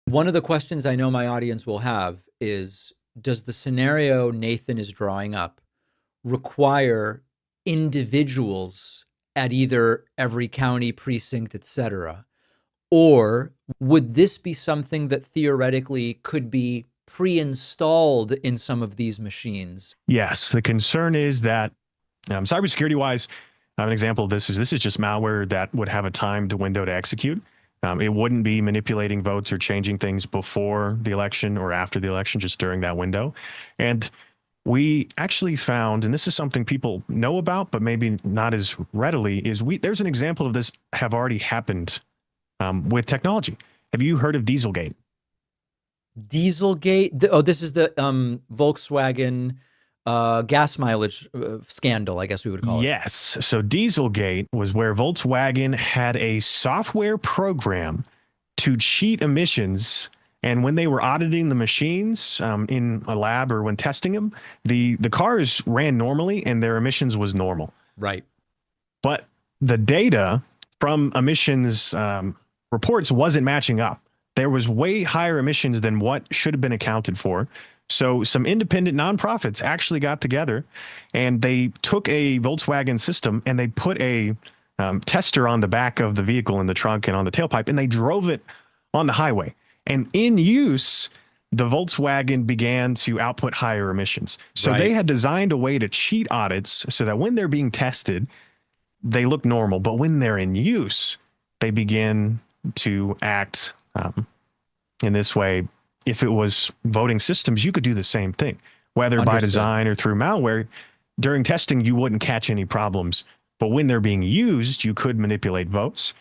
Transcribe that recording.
One of the questions I know my audience will have is, does the scenario Nathan is drawing up require individuals at either every county precinct, etc.? Or would this be something that theoretically could be pre-installed in some of these machines? Yes, the concern is that cybersecurity wise, an example of this is just malware that would have a timed window to execute. It wouldn't be manipulating votes or changing things before the election or after the election, just during that window. And we actually found, and this is something people know about, but maybe not as readily, is there's an example of this have already happened with technology. Have you heard of Dieselgate? Dieselgate. Oh, this is the Volkswagen gas mileage scandal, I guess we would call it. Yes. So Dieselgate was where Volkswagen had a software program to cheat emissions. And when they were auditing the machines in a lab or when testing them, the cars ran normally and their emissions was normal. Right. But the data from emissions reports wasn't matching up. There was way higher emissions than what should have been accounted for. So some independent nonprofits actually got together and they took a Volkswagen system and they put a tester on the back of the vehicle in the trunk and on the tailpipe, and they drove it on the highway. And in use, the Volkswagen began to output higher emissions. So Right. they had designed a way to cheat audits so that when they're being tested, they look normal. But when they're in use, they begin to act in this way. If it was voting systems, you could do the same thing, whether by Understood. design or through malware. During testing, you wouldn't catch any problems. But when they're being used, you could manipulate votes.